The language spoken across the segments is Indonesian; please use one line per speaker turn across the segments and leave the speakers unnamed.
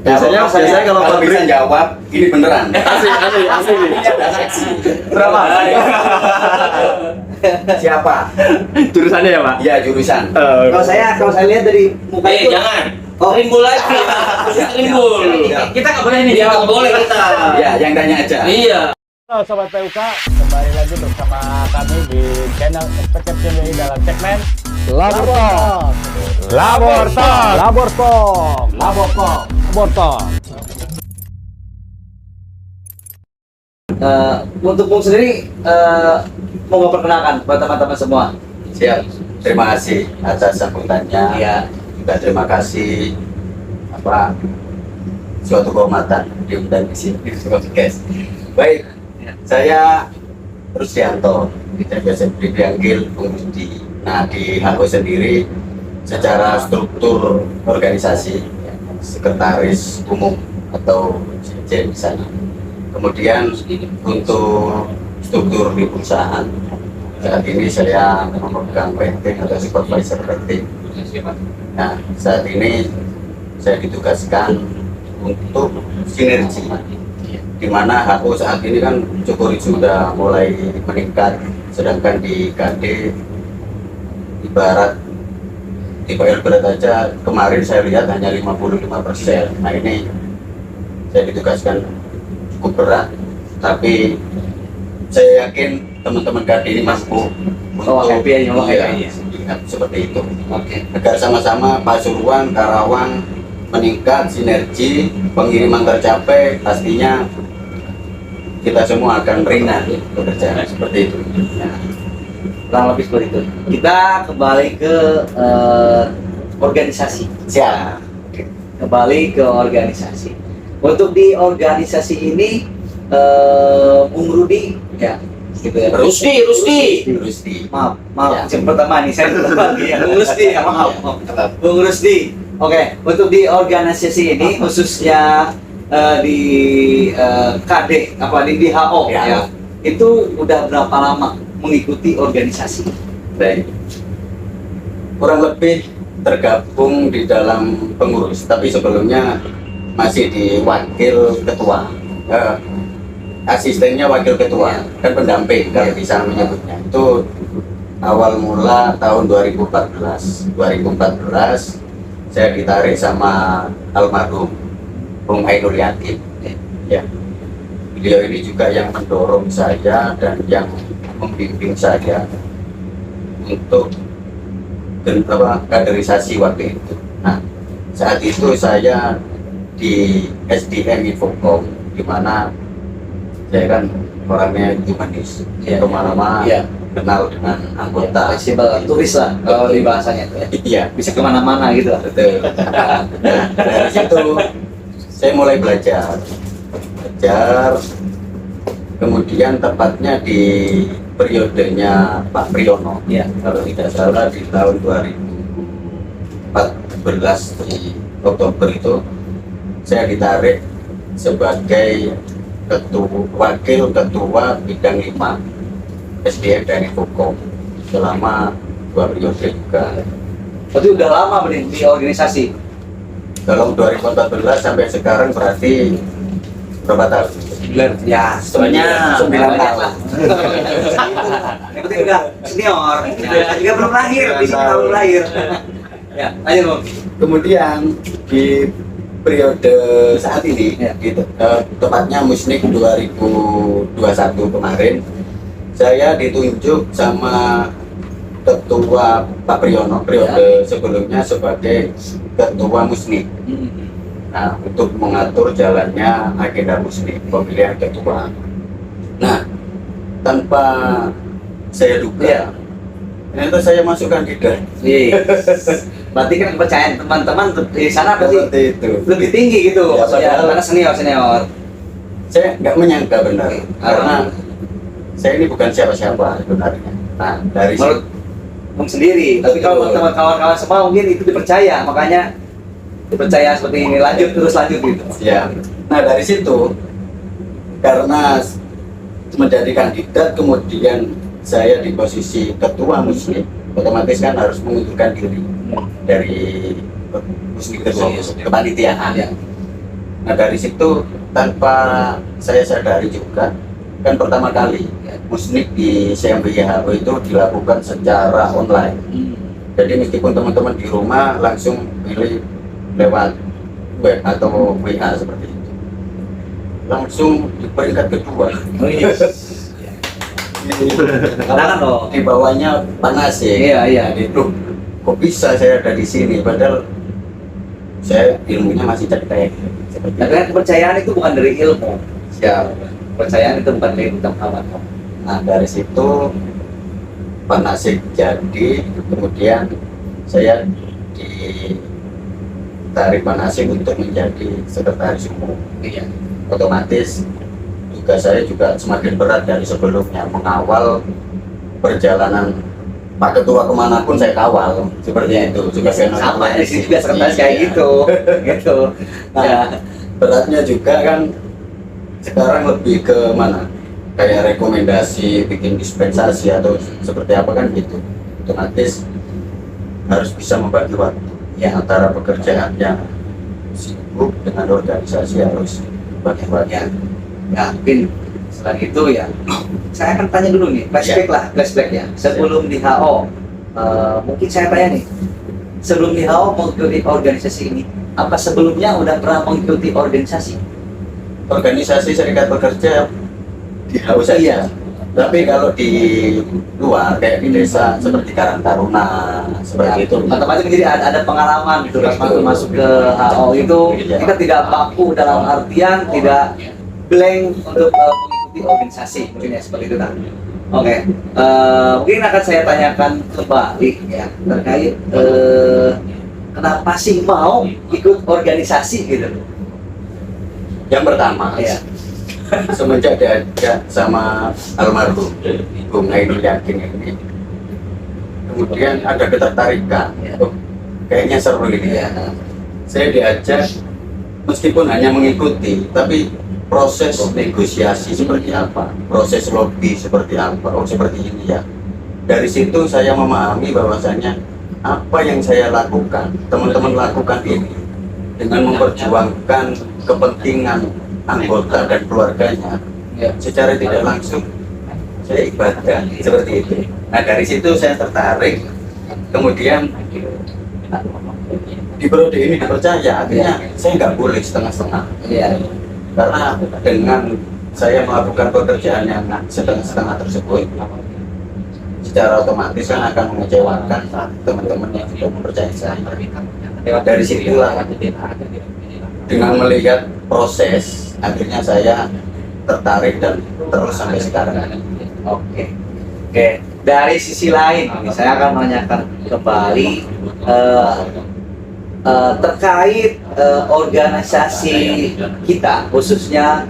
Biasanya kalau
bisa jawab, ini beneran.
asli. Berapa?
Siapa?
Jurusannya ya, Pak?
Iya, jurusan.
Kalau saya lihat dari muka itu.
Jangan.
Oh.
Rimbul lagi. Rimbul.
Kita nggak boleh nih.
Iya, nggak boleh kita.
Ya, yang tanya aja.
Iya.
Halo Sobat PUK, kembali lagi bersama kami di channel Expert Caption BI dalam segmen Labor Talk.
Untuk Bung sendiri, mau memperkenalkan buat teman-teman semua.
Siap. Terima kasih atas sambutannya.
Iya.
Juga terima kasih suatu kehormatan diundang di sini di podcast. Baik, saya Rusdianto, kita biasa dipanggil Bung Rusdi. Nah, di HO sendiri secara struktur organisasi sekretaris umum atau sekjen di sana. Kemudian untuk struktur di perusahaan saat ini saya memegang rating atau supervisor rating. Nah, saat ini saya ditugaskan untuk sinergi, di mana HO saat ini kan Cukuri sudah mulai meningkat, sedangkan di KD ibarat di PL berat aja kemarin saya lihat hanya 55%. Nah, ini saya ditugaskan cukup berat, tapi saya yakin teman-teman KD ini mampu untuk seperti itu. Agar sama-sama Pasuruan, Karawang meningkat, sinergi, pengiriman tercapai, pastinya kita semua akan ringan bekerja seperti itu.
Kurang lebih seperti itu. Kita kembali ke organisasi.
Siap.
Kembali ke organisasi. Untuk di organisasi ini, Bung Rudi, ya, gitu ya.
Rusdi.
Maaf,
Ya.
yang pertama nih saya lupa ya. Bung Rusdi, ya, maaf. Bung Rusdi. Oke, untuk di organisasi ini khususnya di KD di HO ya. Itu udah berapa lama mengikuti organisasi?
Baik. Kurang lebih tergabung di dalam pengurus, tapi sebelumnya masih di wakil ketua. Asistennya wakil ketua dan pendamping kalau bisa menyebutnya. Itu awal mula tahun 2014 saya ditarik sama almarhum Bung Ainul Yakin. Ya. Beliau ini juga yang mendorong saya dan yang membimbing saya untuk kaderisasi waktu itu. Nah, saat itu saya di SDM Infocom, di mana saya kan orangnya humanis, kemana-mana kenal dengan anggota,
Fleksibel, turis lah kalau di bahasanya itu ya.
Iya,
Bisa kemana-mana gitu.
betul. Nah, dari situ saya mulai belajar, kemudian tepatnya di periodenya Pak Priyono,
Ya.
kalau tidak salah di tahun 2014 di Oktober itu saya ditarik sebagai wakil ketua bidang 5 SDM dan Infocom selama 2 periode juga.
Berarti udah lama nih di organisasi.
Kalau 2014 sampai sekarang berarti berapa tahun?
Ya, sebenarnya
9 tahun.
Yang penting udah senior. Ya, juga belum lahir, di sini belum lahir. Ya, lanjut Bung.
Kemudian di periode saat ini,
Ya.
tepatnya Musnik 2021 kemarin, saya ditunjuk sama Ketua Pak Priyono periode sebelumnya sebagai Ketua Musnik. Nah, untuk mengatur jalannya agenda Musnik, pemilihan ketua. Nah, tanpa saya duga, ternyata saya masuk kandidat.
Berarti kan kepercayaan teman-teman di sana berarti
Seperti itu.
lebih tinggi gitu.
Ya, padahal-
Karena senior.
Saya nggak menyangka benar, karena saya ini bukan siapa-siapa sebenarnya. Nah, dari
Menurut Bung sendiri, tapi kalau
Betul.
teman kawan-kawan semua mungkin itu dipercaya, makanya dipercaya seperti ini, lanjut gitu.
ya, nah dari situ karena menjadi kandidat, kemudian saya di posisi ketua Muslim, otomatis kan harus mengundurkan diri dari Muslim tersebut, kepanitiaan.
Ya.
Nah dari situ tanpa saya sadari juga, kan pertama kali musnik di CMBIHO itu dilakukan secara online. Jadi meskipun teman-teman di rumah langsung pilih lewat web atau WA seperti itu, langsung di peringkat kedua.
Oh iya. Karena kan loh.
Di bawahnya panas ya.
Iya, iya.
Jadi, "Loh, kok bisa saya ada di sini?" Padahal saya ilmunya masih cetek.
Nah, karena kepercayaan itu bukan dari ilmu.
Siap.
Kepercayaan itu bukan dari pengetahuan.
Nah dari situ Panasik jadi, kemudian saya ditarik Panasik untuk menjadi sekretaris umum.
Iya.
Otomatis tugas saya juga semakin berat dari sebelumnya, mengawal perjalanan Pak Ketua kemanapun saya kawal, seperti itu. Juga
Sama di sini juga sekretaris kayak gitu, gitu.
Nah, beratnya juga kan sekarang lebih ke mana? Kayak rekomendasi, bikin dispensasi atau seperti apa kan gitu. Otomatis harus bisa membagi waktu ya, antara pekerjaan yang sibuk dengan organisasi harus bagi-bagi.
Ya, mungkin selain itu ya, saya akan tanya dulu nih, flashback lah, flashback ya. Sebelum di HO, mungkin saya tanya nih, sebelum di HO mengikuti organisasi ini, apa sebelumnya udah pernah mengikuti organisasi?
Organisasi serikat pekerja di HO saja.
Iya.
Tapi kalau di luar kayak di desa seperti Karang Taruna seperti itu.
Otomatis jadi ada pengalaman gitu kan, waktu masuk ke HO itu kita tidak baku dalam artian tidak blank untuk mengikuti organisasi, mungkin ya seperti itu kan. Oke, mungkin akan saya tanyakan kembali ya terkait kenapa sih mau ikut organisasi gitu?
Yang pertama,
Ya.
semenjak diajak sama almarhum Bung Ainul Yakin ini, kemudian ada ketertarikan. Oh, kayaknya seru ini ya. Saya diajak meskipun hanya mengikuti, tapi proses negosiasi seperti apa, proses lobby seperti apa, oh seperti ini ya. Dari situ saya memahami bahwasanya apa yang saya lakukan, teman-teman lakukan ini dengan memperjuangkan kepentingan anggota dan keluarganya, secara tidak langsung saya ibadah seperti itu. Nah dari situ saya tertarik, kemudian di periode ini dipercaya, akhirnya saya nggak boleh setengah-setengah.
Iya.
Karena dengan saya melakukan pekerjaan yang setengah-setengah tersebut, secara otomatis kan akan mengecewakan teman-teman yang sudah mempercayai saya. Dari situlah, dengan melihat proses, akhirnya saya tertarik dan terus sampai sekarang.
Oke. Dari sisi lain, saya akan menanyakan kembali terkait organisasi kita, khususnya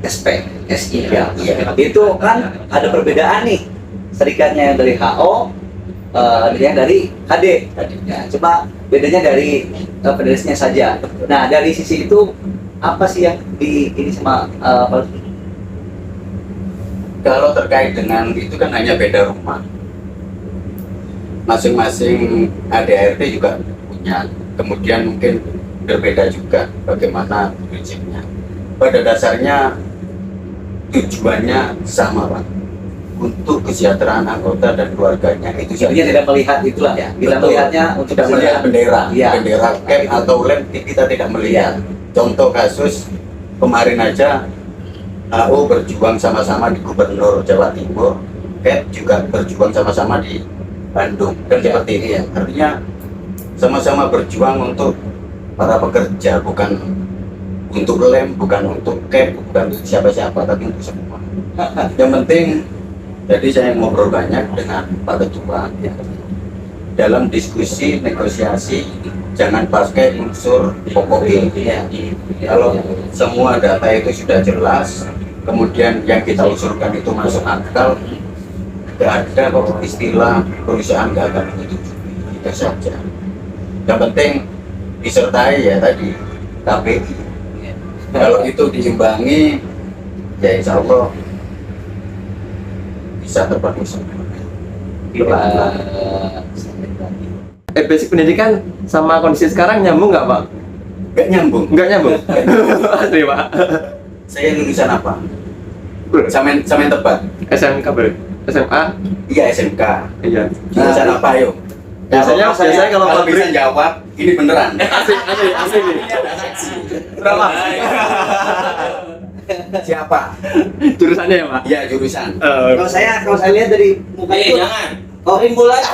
SP, SI ya. Itu kan ada perbedaan nih, serikatnya yang dari HO, yang dari HD. Ya, cuma bedanya dari federasinya saja. Nah dari sisi itu apa sih yang di ini sama
Kalau terkait dengan itu kan hanya beda rumah. Masing-masing ADART juga punya. Kemudian mungkin berbeda juga bagaimana prinsipnya. Pada dasarnya tujuannya sama Pak. Untuk kesejahteraan anggota dan keluarganya itu
Jadi tidak melihat itulah ya. Kita
Betul.
melihatnya untuk
tidak melihat bendera,
Iya.
bendera camp atau lem kita tidak melihat. Contoh kasus kemarin aja AO berjuang sama-sama di Gubernur Jawa Timur, CAP juga berjuang sama-sama di Bandung, kan seperti itu.
Iya.
Artinya sama-sama berjuang untuk para pekerja, bukan untuk lem, bukan untuk CAP, bukan untuk siapa-siapa, tapi untuk semua. Yang penting, jadi saya ngobrol banyak dengan Pak Ketua ya. Dalam diskusi negosiasi jangan pakai unsur pokok ya. Kalau semua data itu sudah jelas, kemudian yang kita usulkan itu masuk akal, tidak ada kok istilah perusahaan nggak akan menyetujui, itu saja. Yang penting disertai ya tadi KPI. Kalau itu diimbangi, ya insya Allah bisa terpenuhi semua.
Basic pendidikan sama kondisi sekarang nyambung nggak Pak?
Nggak nyambung.
Enggak nyambung. Asli, Pak.
Saya lulusan apa? Samain tebak.
SMK bro. SMA.
Iya SMK.
Iya.
Jurusan apa yuk?
Biasanya kalau
kalau
pabrik
bisa jawab, ini beneran.
asli nih.
Ini ada saksi.
Berapa?
Siapa?
Jurusannya ya, Pak?
Iya jurusan.
Kalau saya lihat dari muka itu.
Jangan.
Oh,
Rimbul aja.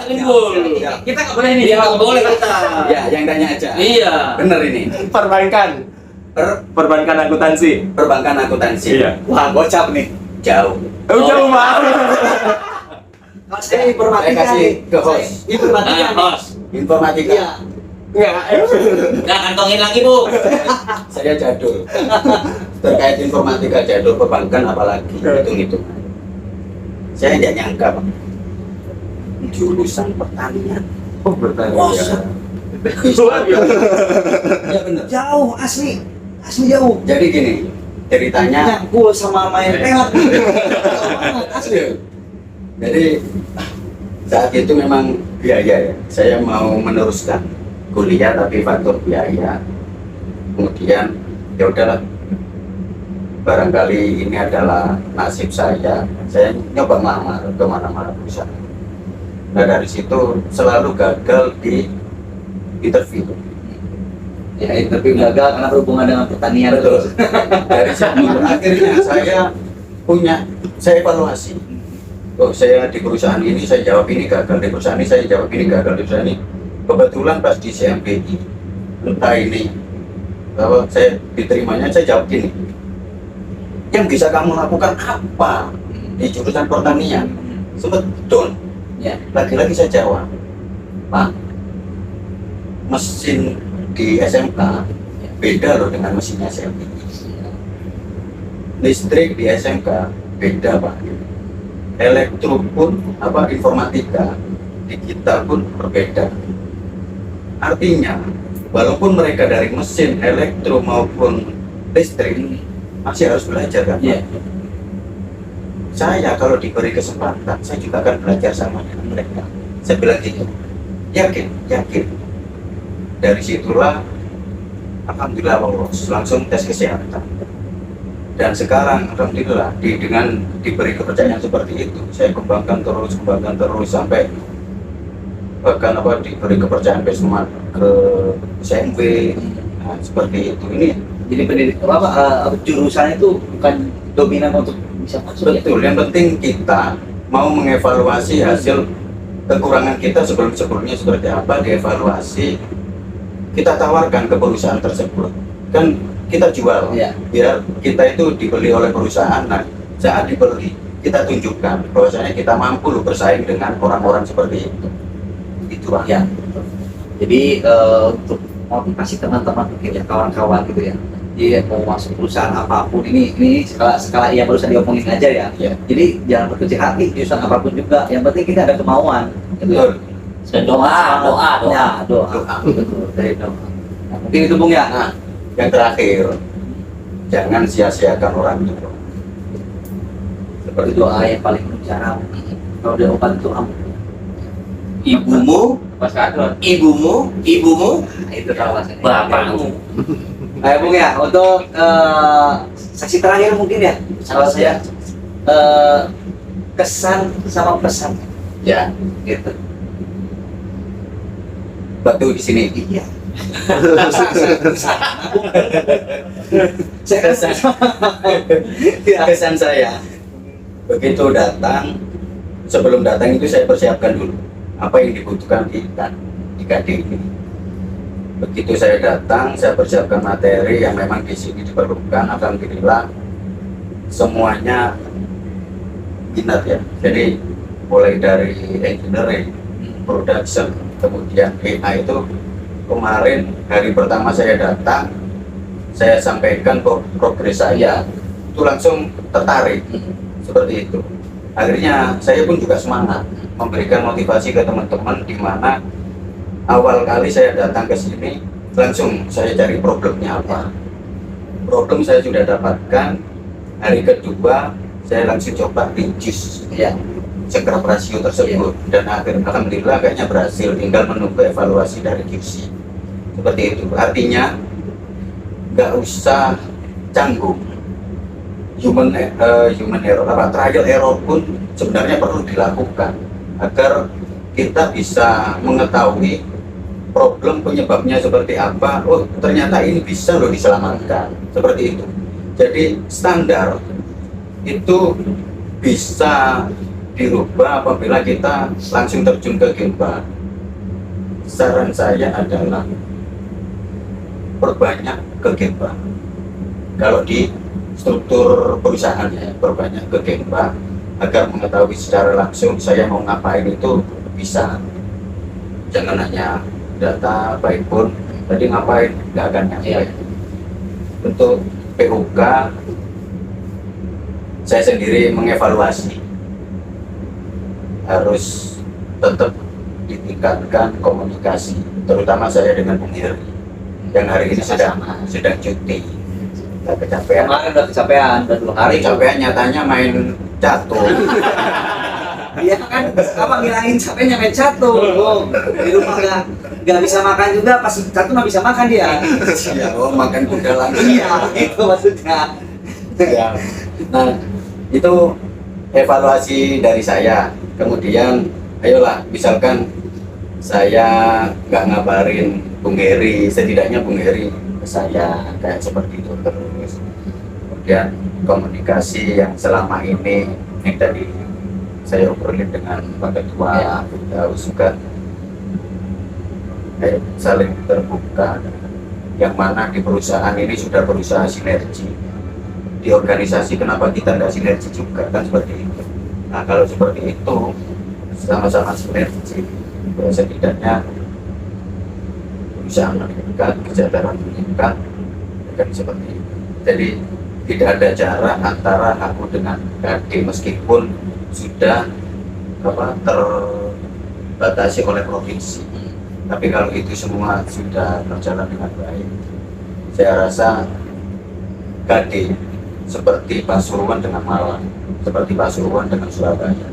Rimbul.
Ya.
Kita nggak boleh nih. Iya nggak boleh kita.
Ya, yang tanya aja.
Iya.
Bener ini.
Perbankan. Perbankan akuntansi.
Perbankan akuntansi.
Iya.
Wah, gocap nih.
Jauh.
Jauh, Pak.
Kalau saya informatika.
Saya kasih ke host.
Saya informatika. nih.
Bos.
Informatika.
Iya.
Enggak.
Nggak kantongin lagi bu.
Saya jadul. Terkait informatika jadul, perbankan apalagi hitung-hitung. Saya tidak nyangka, Pak. Jurusan pertanian.
Oh, bertanya.
Ya benar.
Jauh, asli jauh.
Jadi gini, ceritanya
Nyangkul sama main pelet.
asli. Jadi saat itu memang biaya ya. Saya mau meneruskan kuliah tapi faktor biaya. Kemudian ya udahlah. Barangkali ini adalah nasib saya. Saya nyoba ngelamar ke mana-mana perusahaan. Nah dari situ selalu gagal di interview.
Ya, interview gagal karena berhubungan dengan pertanian.
Betul. Dari situ akhirnya saya evaluasi. Oh saya di perusahaan ini saya jawab ini gagal, di perusahaan ini saya jawab ini gagal, di perusahaan ini. Kebetulan pas di CMPI entah ini bahwa saya diterimanya saya jawab gini. Yang bisa kamu lakukan apa di jurusan pertanian? Betul.
Ya.
Lagi-lagi saya jawab, Pak, mesin di SMK beda loh dengan mesinnya SMK. Listrik di SMK beda, Pak. Elektro pun informatika digital pun berbeda. Artinya, walaupun mereka dari mesin, elektro maupun listrik masih harus belajar kan?
Iya.
Saya kalau diberi kesempatan, saya juga akan belajar sama dengan mereka. Saya bilang gitu, yakin. Dari situlah, alhamdulillah lolos, langsung tes kesehatan. Dan sekarang, alhamdulillah, dengan diberi kepercayaan seperti itu, saya kembangkan terus sampai bahkan diberi kepercayaan besok ke SMP, nah, seperti itu. Ini
Jadi jurusan itu bukan dominan untuk bisa masuk.
betul. Yang penting kita mau mengevaluasi hasil kekurangan kita sebelumnya seperti apa, dievaluasi, kita tawarkan ke perusahaan tersebut, kan kita jual.
Iya.
Biar kita itu dibeli oleh perusahaan. Nah, saat dibeli kita tunjukkan bahwasanya kita mampu loh bersaing dengan orang-orang seperti itu. Itu Pak.
Ya. Jadi untuk motivasi teman-teman mungkin ya kawan-kawan gitu ya. Jadi mau masuk perusahaan apapun ini skala yang barusan diomongin aja ya.
Ya.
Jadi jangan berkecil hati jurusan apapun juga. Yang penting kita ada kemauan. Gitu ya.
Betul.
Dan doa.
Ya, doa. Betul, dari doa. Nah, mungkin itu Bung ya.
Nah, yang terakhir, jangan sia-siakan orang tua. Seperti
Itu doa yang paling bicara. Kalau dia obat itu
Ibumu, ibumu,
Nah, itu kalau bahasanya.
bapakmu.
Ayo Bung ya, untuk seksi terakhir mungkin ya. Kalau saya kesan sama pesan
ya,
gitu.
batu di sini.
Iya. Saya kesan.
Kesan saya begitu datang, sebelum datang itu saya persiapkan dulu apa yang dibutuhkan kita di KD ini. Begitu saya datang, saya persiapkan materi yang memang di sini diperlukan. Alhamdulillah semuanya minat ya. Jadi mulai dari engineering, production, kemudian AI itu kemarin hari pertama saya datang, saya sampaikan progres saya, itu langsung tertarik seperti itu. Akhirnya saya pun juga semangat memberikan motivasi ke teman-teman, di mana awal kali saya datang ke sini langsung saya cari problemnya apa. Problem saya sudah dapatkan. Hari kedua saya langsung coba reduce ya scrap ratio tersebut, dan alhamdulillah kayaknya berhasil, tinggal menunggu evaluasi dari QC. seperti itu. Artinya nggak usah canggung. Human error, trial error pun sebenarnya perlu dilakukan agar kita bisa mengetahui problem penyebabnya seperti apa. Oh, ternyata ini bisa loh diselamatkan, seperti itu. Jadi standar itu bisa dirubah apabila kita langsung terjun ke gempa. Saran saya adalah perbanyak ke gempa. Kalau di struktur perusahaan ya, perbanyak ke gempa agar mengetahui secara langsung saya mau ngapain itu bisa. Jangan hanya data baik pun tadi ngapain nggak akan nyampe. Untuk PUK saya sendiri mengevaluasi harus tetap ditingkatkan komunikasi, terutama saya dengan Bung Heri yang hari ini sedang cuti. Nggak kecapean.
Kemarin udah kecapean, udah 2 hari.
Kecapean nyatanya main catur.
Iya kan, apa ngilangin capeknya main catur, Bung. Di rumah nggak bisa makan juga, pas catur nggak bisa makan dia.
Ya, oh, makan kuda langsung.
Iya, itu maksudnya.
Ya. Nah, itu evaluasi dari saya. Kemudian, ayolah, misalkan saya nggak ngabarin Bung Heri, setidaknya Bung Heri ke saya kayak seperti itu terus. Kemudian komunikasi yang selama ini yang tadi saya obrolin dengan Pak Ketua, kita harus juga saling terbuka. Yang mana di perusahaan ini sudah berusaha sinergi. Di organisasi kenapa kita nggak sinergi juga, kan seperti itu. Nah, kalau seperti itu sama-sama sinergi, ya setidaknya perusahaan meningkat, kesejahteraan meningkat, kan seperti itu. Jadi tidak ada jarak antara aku dengan KD meskipun sudah terbatasi oleh provinsi. Tapi kalau itu semua sudah berjalan dengan baik, saya rasa KD seperti Pasuruan dengan Malang, seperti Pasuruan dengan Surabaya.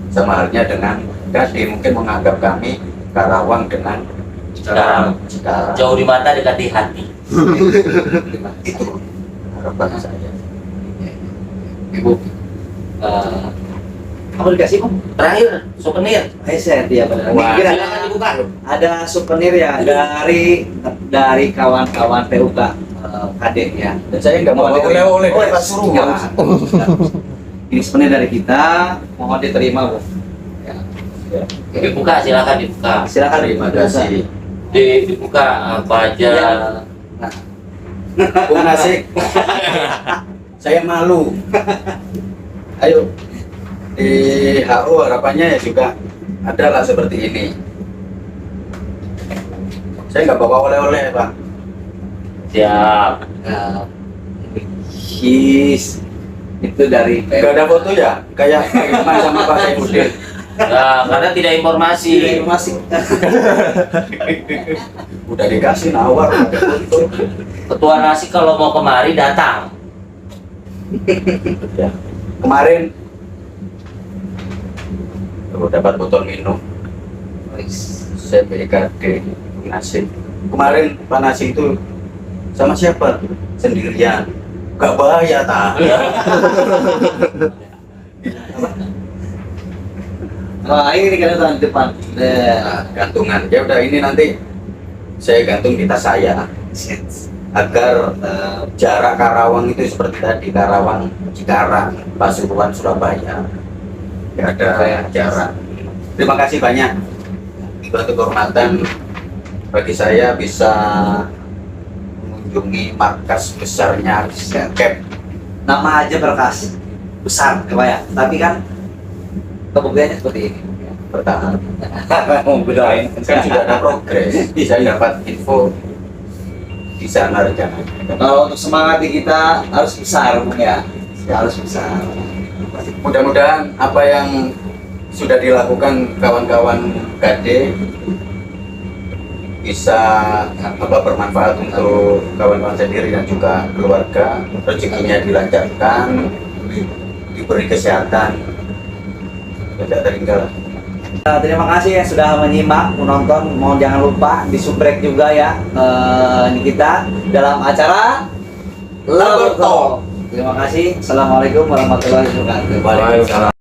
Sama halnya dengan KD mungkin menganggap kami Karawang dengan
Cikarang. Jauh di mata dekat di hati.
Itu harapan saya. Ibu,
Apa dikasih Bung? Terakhir souvenir.
Headset ya benar.
Wah,
Mungkin
silakan dibuka.
ada souvenir ya dari kawan-kawan PUK KD ya.
dan saya nggak mau oleh-oleh dari Pasuruan.
Ini souvenir dari kita, mohon diterima, Bu. Ya.
Dibuka, silakan dibuka.
Silakan
Terima kasih.
Dibuka apa aja.
Nah,
Bung Nasik, saya malu. Ayo, di HO harapannya ya juga adalah seperti ini. Saya nggak bawa oleh-oleh, Pak.
Siap.
his itu dari
Nggak ada foto ya? Kayak Irman sama Pak Saifuddin.
Nah, karena tidak informasi.
informasi.
Udah dikasih nawar, nggak ada foto.
Ketua Nasi kalau mau kemari datang.
Ya. Kemarin tuh, dapat botol minum CBKD Nasi. Kemarin Pak Nasi itu sama siapa? Sendirian. Gak bahaya tak?
Nah, ini kan tahun depan.
Nah, gantungan. Ya udah ini nanti saya gantung di tas saya agar jarak Karawang itu seperti tadi, Karawang, Cikarang, Pasuruan, Surabaya. Ya ada jarak. Terima kasih banyak. Suatu kehormatan bagi saya bisa mengunjungi markas besarnya Cap.
Nama aja berkas besar kebayang, tapi kan pembuktiannya seperti ini.
Bertahan.
Mau bedain.
Kan sudah ada progres. Saya dapat info di sana rencananya.
Kalau untuk semangat di kita harus besar, Bung ya. Harus besar.
Mudah-mudahan apa yang sudah dilakukan kawan-kawan KD bisa bermanfaat untuk kawan-kawan sendiri dan juga keluarga, rezekinya dilancarkan, diberi kesehatan, tidak tertinggal.
Terima kasih yang sudah menyimak, menonton. Mohon jangan lupa disubrek juga ya ini kita dalam acara Lover Talk. Terima kasih. Assalamualaikum warahmatullahi wabarakatuh.
Waalaikumsalam.